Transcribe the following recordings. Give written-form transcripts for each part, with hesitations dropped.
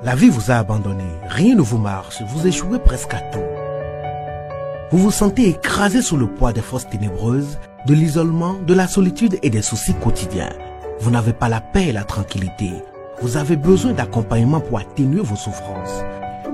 La vie vous a abandonné, rien ne vous marche, vous échouez presque à tout. Vous vous sentez écrasé sous le poids des forces ténébreuses, de l'isolement, de la solitude et des soucis quotidiens. Vous n'avez pas la paix et la tranquillité. Vous avez besoin d'accompagnement pour atténuer vos souffrances,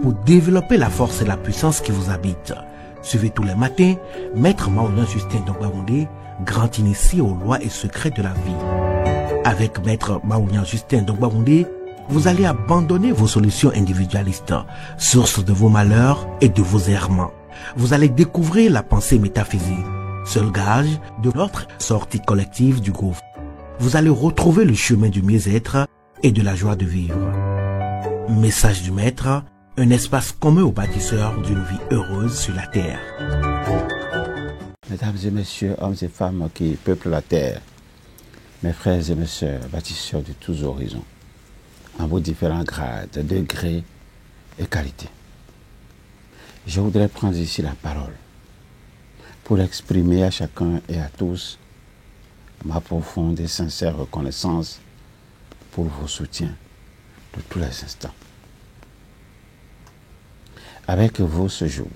pour développer la force et la puissance qui vous habitent. Suivez tous les matins Maître Maouyan Justin Dongbaoundé, grand initié aux lois et secrets de la vie. Avec Maître Maouyan Justin Dongbaoundé, vous allez abandonner vos solutions individualistes, source de vos malheurs et de vos errements. Vous allez découvrir la pensée métaphysique, seul gage de votre sortie collective du gouffre. Vous allez retrouver le chemin du mieux-être et de la joie de vivre. Message du Maître, un espace commun aux bâtisseurs d'une vie heureuse sur la terre. Mesdames et messieurs, hommes et femmes qui peuplent la terre, mes frères et mes sœurs, bâtisseurs de tous horizons, en vos différents grades, degrés et qualités. Je voudrais prendre ici la parole pour exprimer à chacun et à tous ma profonde et sincère reconnaissance pour vos soutiens de tous les instants. Avec vous ce jour,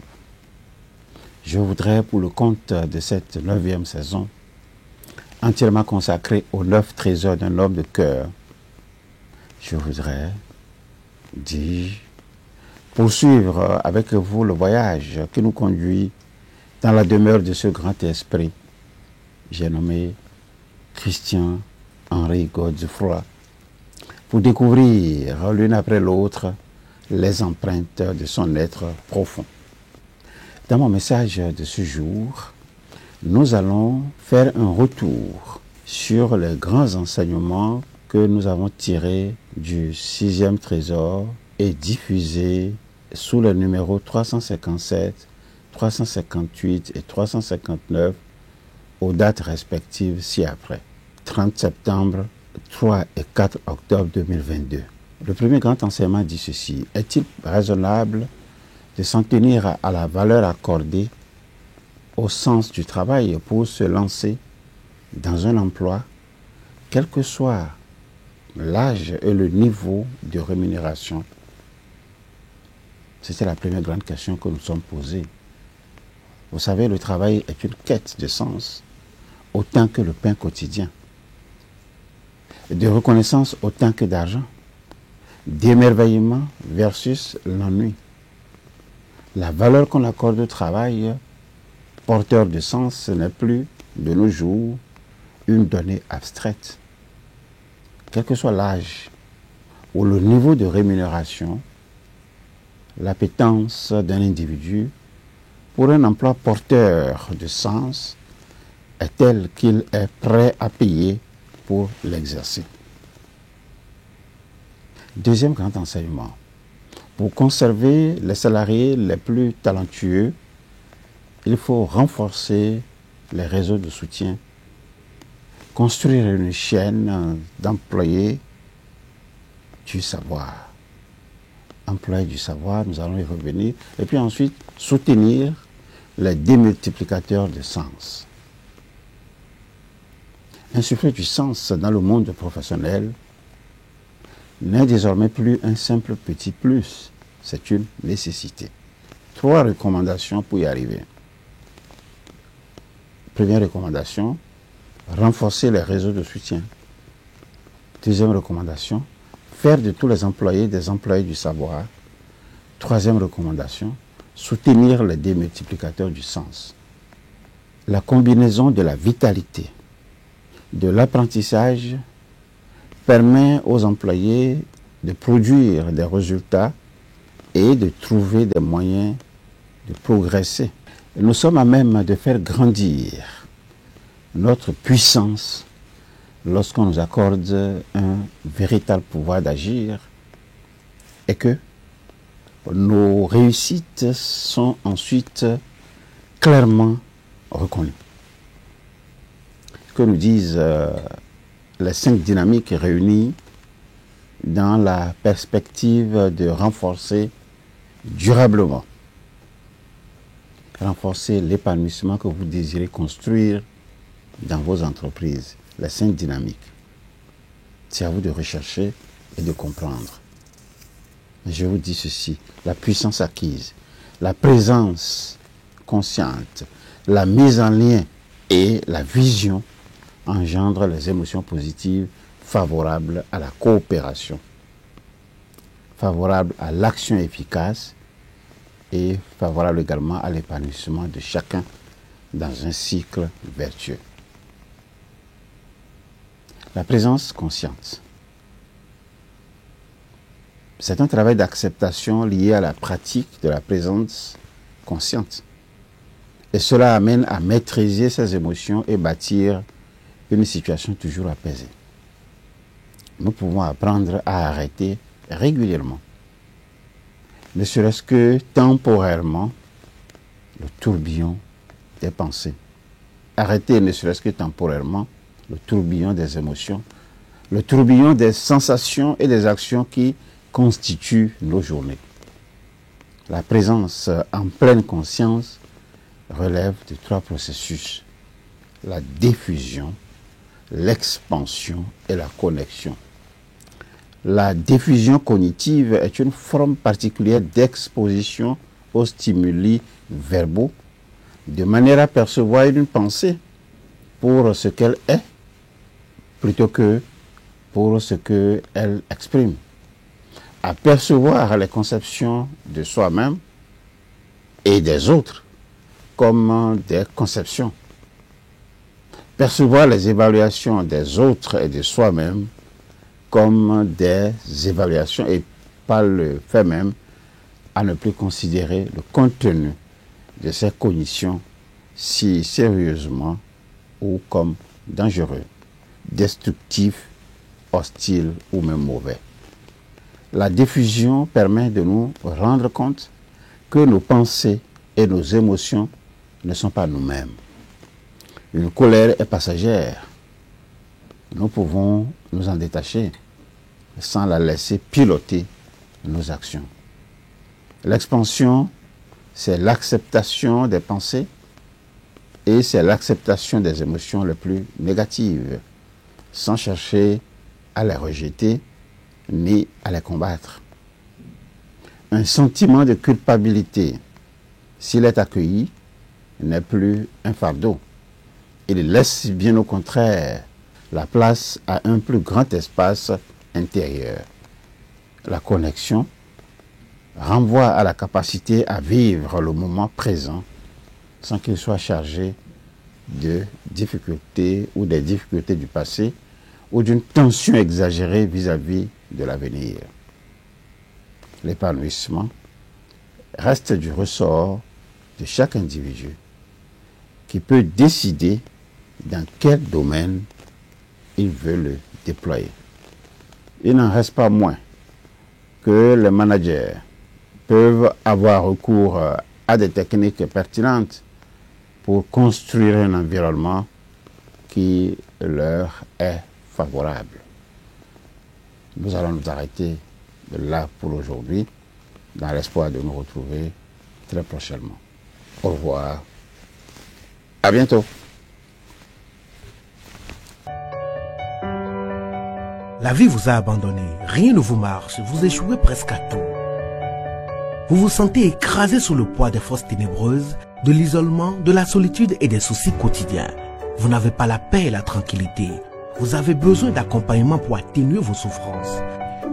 je voudrais, pour le compte de cette 9e saison, entièrement consacrée aux 9 trésors d'un homme de cœur, je voudrais, dis-je, poursuivre avec vous le voyage qui nous conduit dans la demeure de ce grand esprit, j'ai nommé Christian Henry Godefroy, pour découvrir l'une après l'autre les empreintes de son être profond. Dans mon message de ce jour, nous allons faire un retour sur les grands enseignements que nous avons tirés du 6e trésor et diffusés sous le numéro 357, 358 et 359 aux dates respectives ci-après. 30 septembre, 3 et 4 octobre 2022. Le premier grand enseignement dit ceci: est-il raisonnable de s'en tenir à la valeur accordée au sens du travail pour se lancer dans un emploi, quel que soit l'âge et le niveau de rémunération? C'était la première grande question que nous sommes posées. Vous savez, le travail est une quête de sens, autant que le pain quotidien, de reconnaissance autant que d'argent, d'émerveillement versus l'ennui. La valeur qu'on accorde au travail, porteur de sens, ce n'est plus, de nos jours, une donnée abstraite. Quel que soit l'âge ou le niveau de rémunération, l'appétence d'un individu pour un emploi porteur de sens est telle qu'il est prêt à payer pour l'exercer. Deuxième grand enseignement. Pour conserver les salariés les plus talentueux, il faut renforcer les réseaux de soutien, construire une chaîne d'employés du savoir. Employés du savoir, nous allons y revenir. Et puis ensuite, soutenir les démultiplicateurs de sens. Insuffler du sens dans le monde professionnel n'est désormais plus un simple petit plus, c'est une nécessité. 3 recommandations pour y arriver. Première recommandation, renforcer les réseaux de soutien. Deuxième recommandation, faire de tous les employés des employés du savoir. Troisième recommandation, soutenir les démultiplicateurs du sens. La combinaison de la vitalité, de l'apprentissage, permet aux employés de produire des résultats et de trouver des moyens de progresser. Et nous sommes à même de faire grandir notre puissance lorsqu'on nous accorde un véritable pouvoir d'agir et que nos réussites sont ensuite clairement reconnues. Que nous disent les 5 dynamiques réunies dans la perspective de renforcer durablement, renforcer l'épanouissement que vous désirez construire dans vos entreprises, les 5 dynamiques. C'est à vous de rechercher et de comprendre. je vous dis ceci, la puissance acquise, la présence consciente, la mise en lien et la vision engendrent les émotions positives favorables à la coopération, favorables à l'action efficace et favorables également à l'épanouissement de chacun dans un cycle vertueux. La présence consciente. C'est un travail d'acceptation lié à la pratique de la présence consciente. Et cela amène à maîtriser ses émotions et bâtir une situation toujours apaisée. Nous pouvons apprendre à arrêter régulièrement, ne serait-ce que temporairement, le tourbillon des pensées. Arrêter ne serait-ce que temporairement le tourbillon des émotions, le tourbillon des sensations et des actions qui constituent nos journées. La présence en pleine conscience relève de 3 processus: la diffusion, l'expansion et la connexion. La diffusion cognitive est une forme particulière d'exposition aux stimuli verbaux, de manière à percevoir une pensée pour ce qu'elle est, plutôt que pour ce qu'elle exprime. À percevoir les conceptions de soi-même et des autres comme des conceptions. Percevoir les évaluations des autres et de soi-même comme des évaluations et par le fait même à ne plus considérer le contenu de ces cognitions si sérieusement ou comme dangereux, destructif, hostile ou même mauvais. La diffusion permet de nous rendre compte que nos pensées et nos émotions ne sont pas nous-mêmes. Une colère est passagère. Nous pouvons nous en détacher sans la laisser piloter nos actions. L'expansion, c'est l'acceptation des pensées et c'est l'acceptation des émotions les plus négatives, sans chercher à les rejeter ni à les combattre. Un sentiment de culpabilité, s'il est accueilli, n'est plus un fardeau. Il laisse bien au contraire la place à un plus grand espace intérieur. La connexion renvoie à la capacité à vivre le moment présent sans qu'il soit chargé de difficultés ou des difficultés du passé ou d'une tension exagérée vis-à-vis de l'avenir. L'épanouissement reste du ressort de chaque individu qui peut décider dans quel domaine il veut le déployer. Il n'en reste pas moins que les managers peuvent avoir recours à des techniques pertinentes pour construire un environnement qui leur est favorable. Nous allons nous arrêter là pour aujourd'hui, dans l'espoir de nous retrouver très prochainement. Au revoir. À bientôt. La vie vous a abandonné, rien ne vous marche, vous échouez presque à tout. Vous vous sentez écrasé sous le poids des forces ténébreuses, de l'isolement, de la solitude et des soucis quotidiens. Vous n'avez pas la paix et la tranquillité. Vous avez besoin d'accompagnement pour atténuer vos souffrances,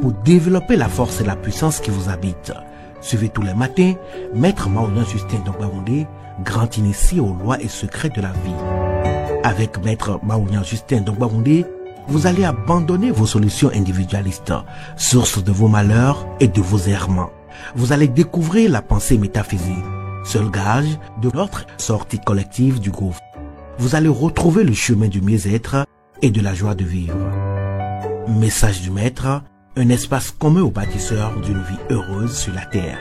pour développer la force et la puissance qui vous habitent. Suivez tous les matins Maître Maouyan Justin Dongbaoundé, grand initié aux lois et secrets de la vie. Avec Maître Maouyan Justin Dongbaoundé, vous allez abandonner vos solutions individualistes, source de vos malheurs et de vos errements. Vous allez découvrir la pensée métaphysique, seul gage de notre sortie collective du gouffre. Vous allez retrouver le chemin du mieux-être et de la joie de vivre. Message du Maître, un espace commun aux bâtisseurs d'une vie heureuse sur la terre.